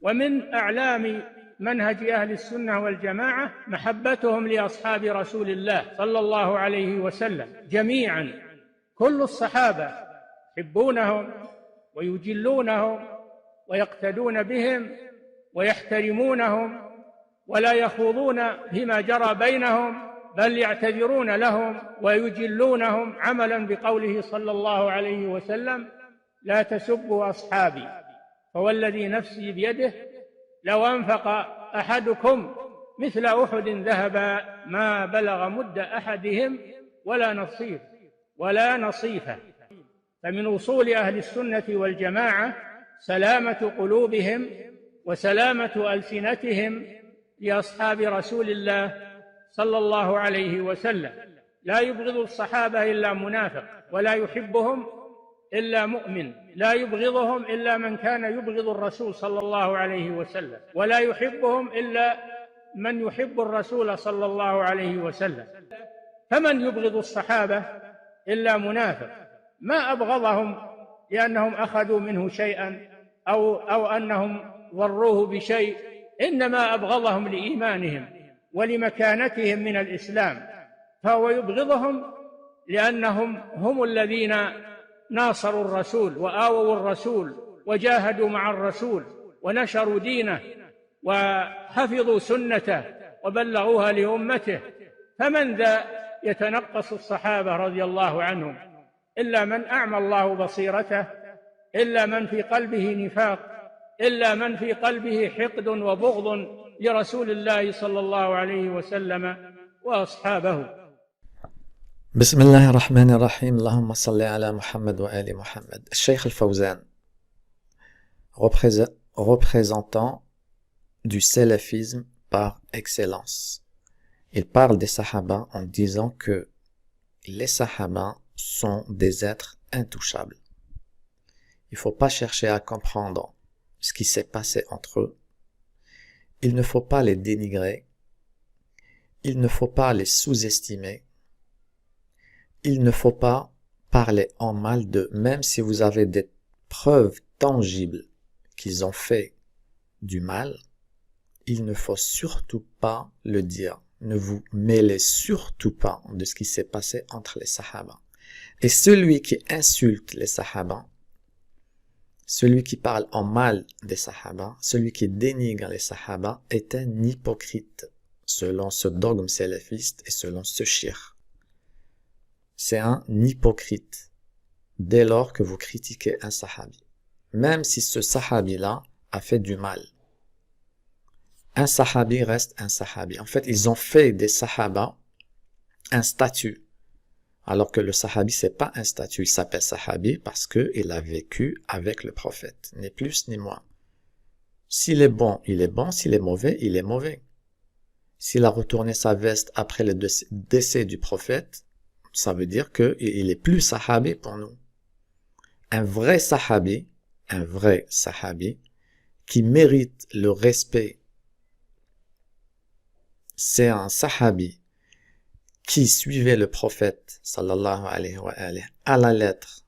ومن أعلام منهج أهل السنة والجماعة محبتهم لأصحاب رسول الله صلى الله عليه وسلم جميعا. كل الصحابة يحبونهم ويجلونهم ويقتدون بهم ويحترمونهم، ولا يخوضون فيما جرى بينهم، بل يعتذرون لهم ويجلونهم عملا بقوله صلى الله عليه وسلم: لا تسبوا أصحابي فوالذي نفسي بيده لو أنفق أحدكم مثل أحد ذهبا ما بلغ مد أحدهم ولا نصيفه. فمن أصول أهل السنة والجماعة سلامة قلوبهم وسلامة ألسنتهم لأصحاب رسول الله صلى الله عليه وسلم. لا يبغض الصحابة إلا منافق، ولا يحبهم إلا مؤمن، لا يبغضهم إلا من كان يبغض الرسول صلى الله عليه وسلم، ولا يحبهم إلا من يحب الرسول صلى الله عليه وسلم. فمن يبغض الصحابة إلا منافق، ما أبغضهم لأنهم أخذوا منه شيئا أو أنهم ضروه بشيء، إنما أبغضهم لإيمانهم ولمكانتهم من الإسلام، فهو يبغضهم لأنهم هم الذين ناصروا الرسول وآووا الرسول وجاهدوا مع الرسول ونشروا دينه وحفظوا سنته وبلغوها لأمته. فمن ذا يتنقص الصحابة رضي الله عنهم إلا من أعمى الله بصيرته، إلا من في قلبه نفاق، إلا من في قلبه حقد وبغض لرسول الله صلى الله عليه وسلم وأصحابه. بسم الله الرحمن الرحيم. اللهم صل على محمد وآل محمد. الشيخ الفوزان, représentant du salafisme par excellence, il parle des sahaba en disant que les sahaba sont des êtres intouchables. Il ne faut pas chercher à comprendre ce qui s'est passé entre eux. Il ne faut pas les dénigrer. Il ne faut pas les sous-estimer. Il ne faut pas parler en mal d'eux, même si vous avez des preuves tangibles qu'ils ont fait du mal. Il ne faut surtout pas le dire. Ne vous mêlez surtout pas de ce qui s'est passé entre les sahaba. Et celui qui insulte les sahaba, celui qui parle en mal des sahaba, celui qui dénigre les sahaba est un hypocrite, selon ce dogme salafiste et selon ce shir. C'est un hypocrite dès lors que vous critiquez un sahabi, même si ce sahabi-là a fait du mal. Un sahabi reste un sahabi. En fait, ils ont fait des sahaba un statut, alors que le sahabi, c'est pas un statut. Il s'appelle sahabi parce qu'il a vécu avec le prophète, ni plus ni moins. S'il est bon, il est bon. S'il est mauvais, il est mauvais. S'il a retourné sa veste après le décès du prophète, ça veut dire qu'il est plus sahabi pour nous. Un vrai sahabi qui mérite le respect, c'est un sahabi qui suivait le prophète sallallahu alayhi wa alayhi à la lettre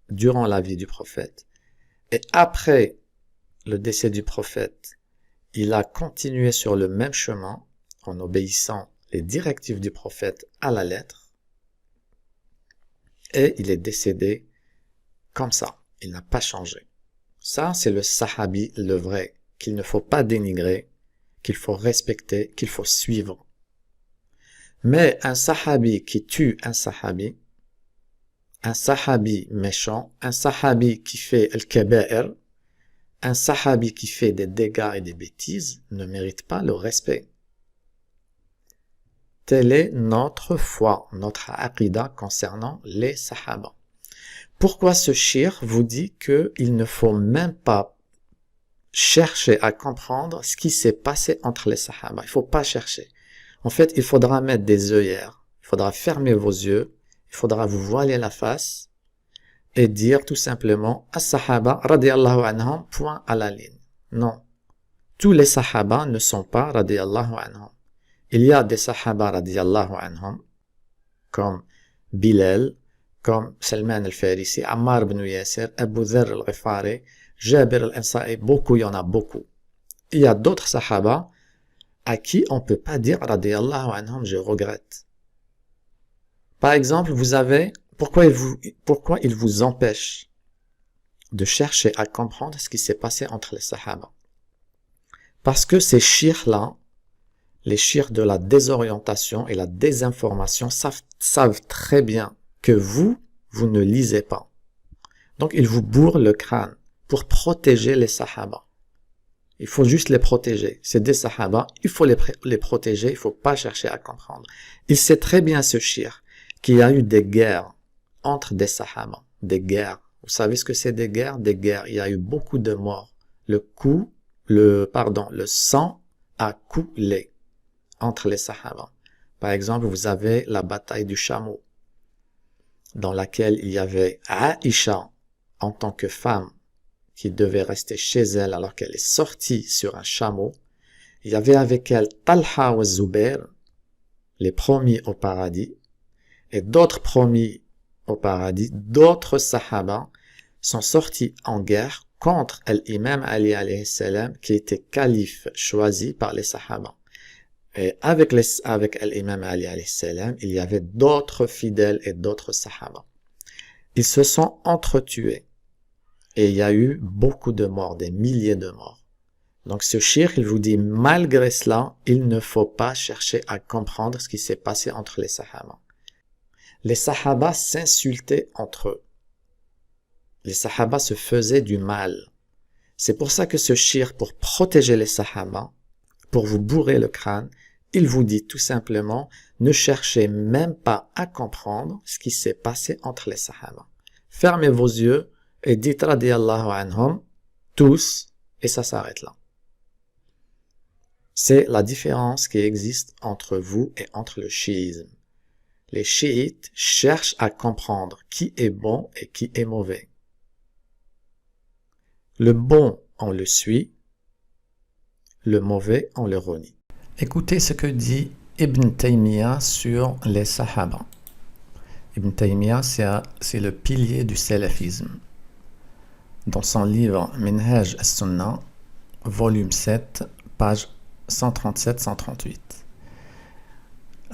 durant la vie du prophète, et après le décès du prophète, il a continué sur le même chemin en obéissant les directives du prophète à la lettre, et il est décédé comme ça. Il n'a pas changé. Ça, c'est le sahabi, le vrai, qu'il ne faut pas dénigrer, qu'il faut respecter, qu'il faut suivre. Mais un sahabi qui tue un sahabi méchant, un sahabi qui fait al-kaba'ir, un sahabi qui fait des dégâts et des bêtises, ne mérite pas le respect. Telle est notre foi, notre aqida concernant les sahaba. Pourquoi ce shir vous dit qu'il ne faut même pas chercher à comprendre ce qui s'est passé entre les sahaba? Il ne faut pas chercher. En fait, il faudra mettre des œillères. Il faudra fermer vos yeux. Il faudra vous voiler la face et dire tout simplement « As-sahaba radiyallahu anhum, point à la ligne ». Non. Tous les sahaba ne sont pas radiyallahu anhum. Il y a des sahaba radiyallahu anhum, comme Bilal, comme Salman al-Farisi, Ammar ibn Yasir, Abu Dharr al-Ghifari, Jabir al-Ansari, beaucoup, il y en a beaucoup. Il y a d'autres sahaba à qui on ne peut pas dire radiyallahu anhum, je regrette. Par exemple, vous avez, pourquoi il vous empêche de chercher à comprendre ce qui s'est passé entre les sahaba? Parce que ces chirs-là, les chirs de la désorientation et la désinformation savent très bien que vous ne lisez pas. Donc, ils vous bourrent le crâne pour protéger les sahaba. Il faut juste les protéger. C'est des sahaba, il faut les protéger, il ne faut pas chercher à comprendre. Il sait très bien, ce shir, qu'il y a eu des guerres entre des sahaba, des guerres. Vous savez ce que c'est des guerres? Des guerres. Il y a eu beaucoup de morts. Le sang a coulé entre les sahaba. Par exemple, vous avez la bataille du chameau, dans laquelle il y avait Aïcha, en tant que femme, qui devait rester chez elle alors qu'elle est sortie sur un chameau. Il y avait avec elle Talha ou Zubair, les promis au paradis, et d'autres promis au paradis, d'autres sahaba sont sortis en guerre contre l'imam Ali alayhi salam, qui était calife choisi par les sahaba. Et avec l'imam Ali alayhi salam, il y avait d'autres fidèles et d'autres sahaba. Ils se sont entretués. Et il y a eu beaucoup de morts, des milliers de morts. Donc ce shir, il vous dit, malgré cela, il ne faut pas chercher à comprendre ce qui s'est passé entre les sahaba. Les sahaba s'insultaient entre eux. Les sahaba se faisaient du mal. C'est pour ça que ce shir, pour protéger les sahaba, pour vous bourrer le crâne, il vous dit tout simplement, ne cherchez même pas à comprendre ce qui s'est passé entre les sahaba. Fermez vos yeux et dites radiyallahu anhum, tous, et ça s'arrête là. C'est la différence qui existe entre vous et entre le chiisme. Les chiites cherchent à comprendre qui est bon et qui est mauvais. Le bon, on le suit, le mauvais, on le renie. Écoutez ce que dit Ibn Taymiyyah sur les sahaba. Ibn Taymiyyah, c'est le pilier du salafisme. Dans son livre Minhaj as-Sunnah, volume 7, page 137-138.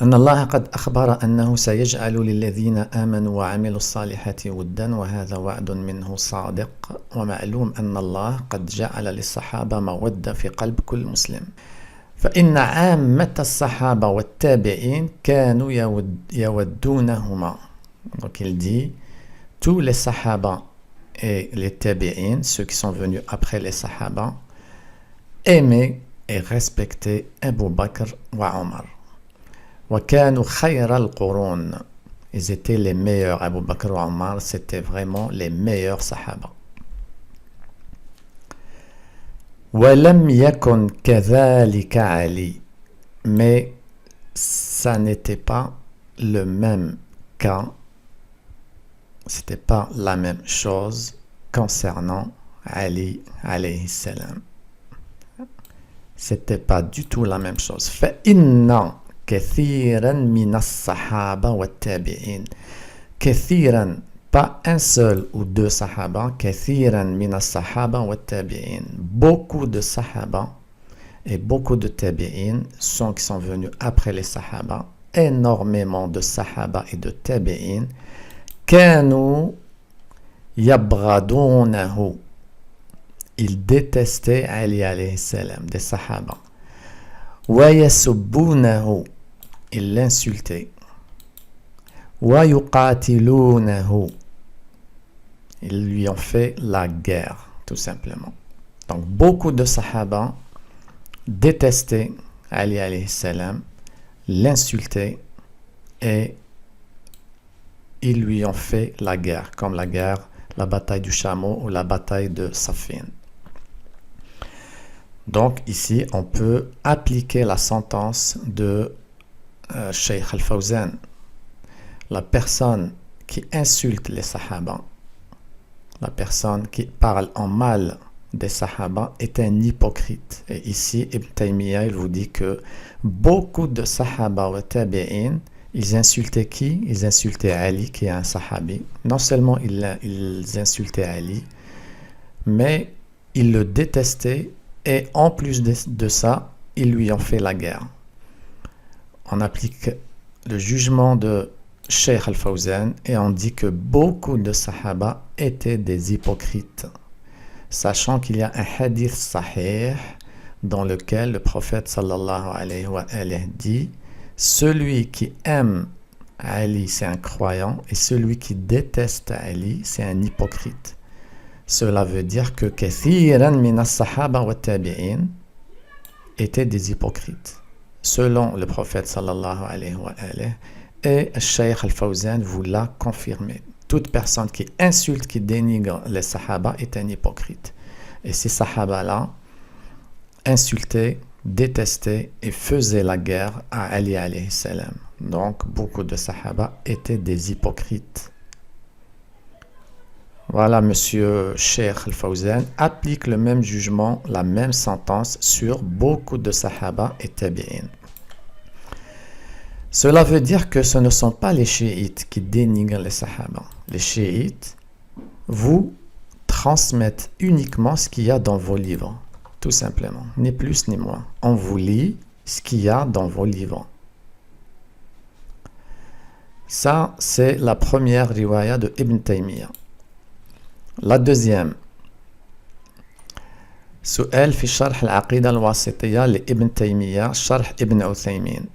أن الله قد أخبر أنه سيجعل للذين آمنوا وعملوا الصالحات ودا وهذا وعد منه صادق ومعلوم أن الله قد جعل للصحابة مودة في قلب كل مسلم فإن عامة الصحابة والتابعين كانوا يودونهما. Donc il dit, tous les sahaba et les tabi'in, ceux qui sont venus après les sahaba, aimaient et respectaient Abu Bakr wa Omar. وَكَانُوا خَيْرَ الْقُرُونَ. Ils étaient les meilleurs. Abu Bakr wa Omar, c'était vraiment les meilleurs sahaba. وَلَمْ يَكُنْ كَذَلِكَ عَلِي. Mais ça n'était pas le même cas, c'était pas la même chose concernant Ali alayhi salam. C'était pas du tout la même chose. فَإِنَّ كثيرا من الصحابة والتابعين. كثيرا, pas un seul ou deux sahaba, كثيرا من الصحابة والتابعين. Beaucoup de sahaba et beaucoup de tabi'in qui sont venus après les sahaba, énormément de sahaba et de tabi'in, كانوا يبغضونه. Ils détestaient Ali alayhi salam, des sahaba. ويسبونه. Ils l'insultaient. ويقاتلونه. Ils lui ont fait la guerre, tout simplement. Donc, beaucoup de sahaba détestaient Ali alayhi salam, l'insultaient et ils lui ont fait la guerre, comme la guerre, la bataille du chameau ou la bataille de Saffin. Donc, ici, on peut appliquer la sentence de Cheikh Al-Fawzan. La personne qui insulte les sahaba, la personne qui parle en mal des sahaba est un hypocrite. Et ici, Ibn Taymiyyah, il vous dit que beaucoup de sahaba ou tabi'in, ils insultaient qui? Ils insultaient Ali, qui est un sahabi. Non seulement ils insultaient Ali, mais ils le détestaient et en plus de ça, ils lui ont fait la guerre. On applique le jugement de Cheikh Al-Fawzan et on dit que beaucoup de Sahaba étaient des hypocrites, sachant qu'il y a un hadith sahih dans lequel le prophète sallallahu alayhi wa alayhi dit « Celui qui aime Ali, c'est un croyant, et celui qui déteste Ali, c'est un hypocrite. » Cela veut dire que kathiran min as-sahaba wa tabi'in étaient des hypocrites, selon le prophète sallallahu alayhi wa alayhi, et Cheikh Al-Fawzan vous l'a confirmé. Toute personne qui insulte, qui dénigre les sahaba est un hypocrite. Et ces sahaba-là insultaient, détestaient et faisaient la guerre à Ali alayhi salam. Donc, beaucoup de sahaba étaient des hypocrites. Voilà, monsieur Cheikh Al-Fawzan applique le même jugement, la même sentence sur beaucoup de sahaba et tabi'in. Cela veut dire que ce ne sont pas les chiites qui dénigrent les sahaba. Les chiites vous transmettent uniquement ce qu'il y a dans vos livres, tout simplement, ni plus ni moins. On vous lit ce qu'il y a dans vos livres. Ça, c'est la première riwaya de Ibn Taymiyyah. La deuxième, سؤال في شرح العقيدة الواسطية لابن تيمية شرح ابن عثيمين.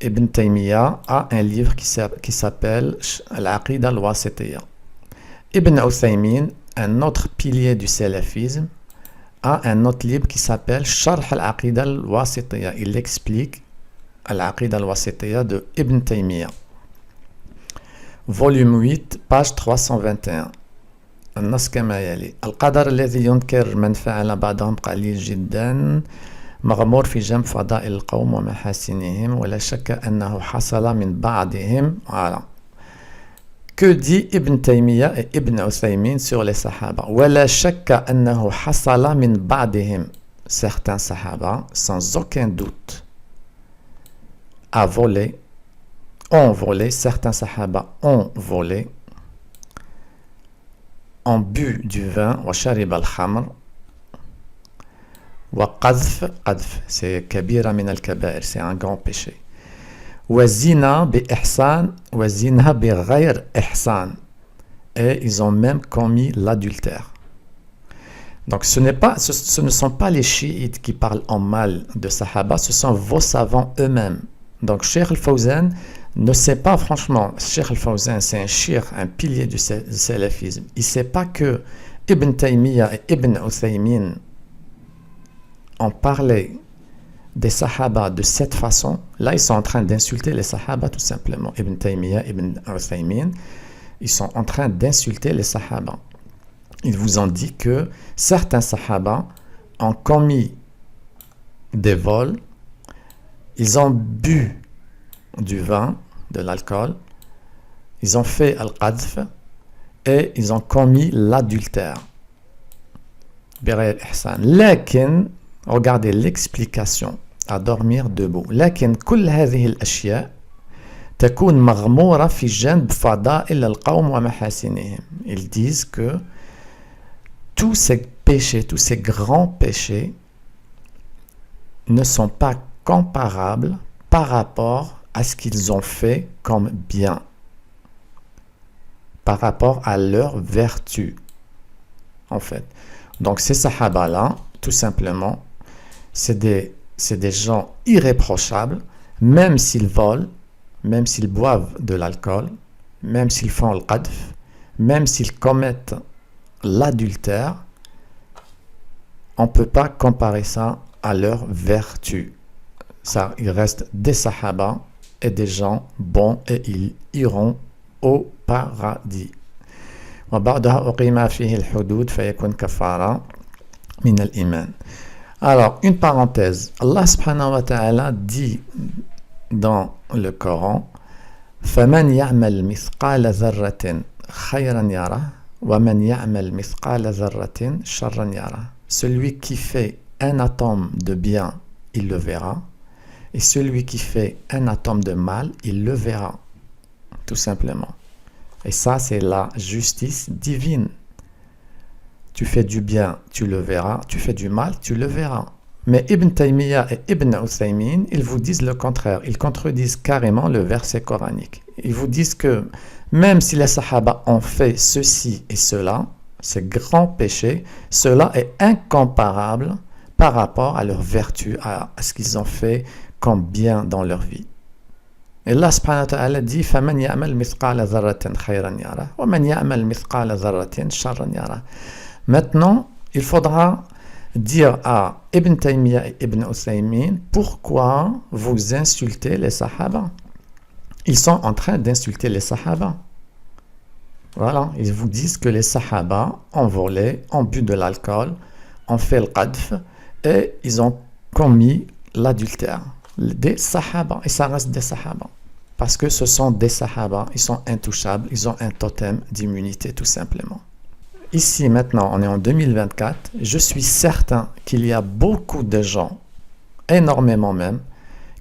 Ibn Taymiyyah a un livre qui s'appelle Al-Aqida al-Wasitiyya. Ibn Uthaymin, un autre pilier du salafisme, a un autre livre qui s'appelle Sharh al-Aqida al-Wasitiyya. Il explique Al-Aqida al-Wasitiyya de Ibn Taymiyyah. Volume 8, page 321. النص كما يلي: القدر الذي ينكر من فعل بعضهم قليل جدا مغمور في جنب فضائل القوم ومحاسنهم ولا شك أنه حصل من بعضهم. Voilà. Que dit Ibn Taymiyyah et Ibn Uthaymin sur les sahaba? ولا شك أنه حصل من بعضهم. Certains sahaba, sans aucun doute, ont volé, certains sahaba ont volé, ont bu du vin, وشرب الخمر, وقذف, c'est كبيرة من الكبائر, c'est un grand péché. وزنا بإحسان, وزنا بغير إحسان, et ils ont même commis l'adultère. Donc ce ne sont pas les chiites qui parlent en mal de Sahaba, ce sont vos savants eux-mêmes. Donc Cheikh Al-Fawzan ne sait pas, franchement, Cheikh Al-Fawzan c'est un cheikh, un pilier du salafisme. Il ne sait pas que Ibn Taymiyyah et Ibn Uthaymin ont parlé des Sahaba de cette façon. Là, ils sont en train d'insulter les Sahaba tout simplement. Ibn Taymiyyah, Ibn Uthaymin, ils sont en train d'insulter les Sahaba. Ils vous ont dit que certains Sahaba ont commis des vols, ils ont bu du vin, de l'alcool, ils ont fait al-qadf et ils ont commis l'adultère. Lakin, regardez l'explication à dormir debout. Lakin كل هذه الأشياء تكون مغمورة في جنب فضائل القوم ومحاسنهم. Ils disent que tous ces péchés, tous ces grands péchés ne sont pas comparables par rapport à ce qu'ils ont fait comme bien, par rapport à leur vertu, en fait. Donc ces sahaba-là, tout simplement, c'est des gens irréprochables, même s'ils volent, même s'ils boivent de l'alcool, même s'ils font le qadf, même s'ils commettent l'adultère, on ne peut pas comparer ça à leur vertu. Ça, il reste des sahaba et des gens bons et ils iront au paradis. Alors, une parenthèse. Allah subhanahu wa ta'ala dit dans le Coran: فَمَنْ يَعْمَلْ مِثْقَالَ ذَرَّةٍ خَيْرًا يَرَهُ وَمَنْ يَعْمَلْ مِثْقَالَ ذَرَّةٍ شَرًّا يَرَهُ. Celui qui fait un atome de bien, il le verra. Et celui qui fait un atome de mal, il le verra, tout simplement. Et ça, c'est la justice divine. Tu fais du bien, tu le verras. Tu fais du mal, tu le verras. Mais Ibn Taymiyyah et Ibn Uthaymin, ils vous disent le contraire. Ils contredisent carrément le verset coranique. Ils vous disent que même si les Sahaba ont fait ceci et cela, ces grands péchés, cela est incomparable par rapport à leur vertu, à ce qu'ils ont fait comme bien dans leur vie. Et Allah subhanahu wa ta'ala dit فَمَنْ يَعْمَلْ مِثْقَالَ ذَرَّةٍ خَيْرًا يَرَهُ وَمَنْ يَعْمَلْ مِثْقَالَ ذَرَّةٍ شَرًّا يَرَهُ. Maintenant, il faudra dire à Ibn Taymiyyah et Ibn Uthaymin pourquoi vous insultez les Sahaba. Ils sont en train d'insulter les Sahaba. Voilà, ils vous disent que les Sahaba ont volé, ont bu de l'alcool, ont fait le qadf et ils ont commis l'adultère. Des Sahaba, et ça reste des Sahaba. Parce que ce sont des Sahaba, ils sont intouchables, ils ont un totem d'immunité tout simplement. Ici, maintenant, on est en 2024. Je suis certain qu'il y a beaucoup de gens, énormément même,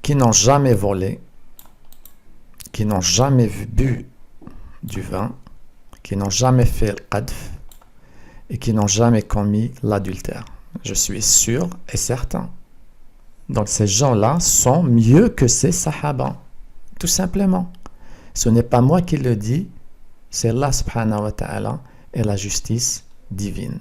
qui n'ont jamais volé, qui n'ont jamais bu du vin, qui n'ont jamais fait le qadf et qui n'ont jamais commis l'adultère. Je suis sûr et certain. Donc ces gens-là sont mieux que ces sahaba, tout simplement. Ce n'est pas moi qui le dis, c'est Allah subhanahu wa ta'ala et la justice divine.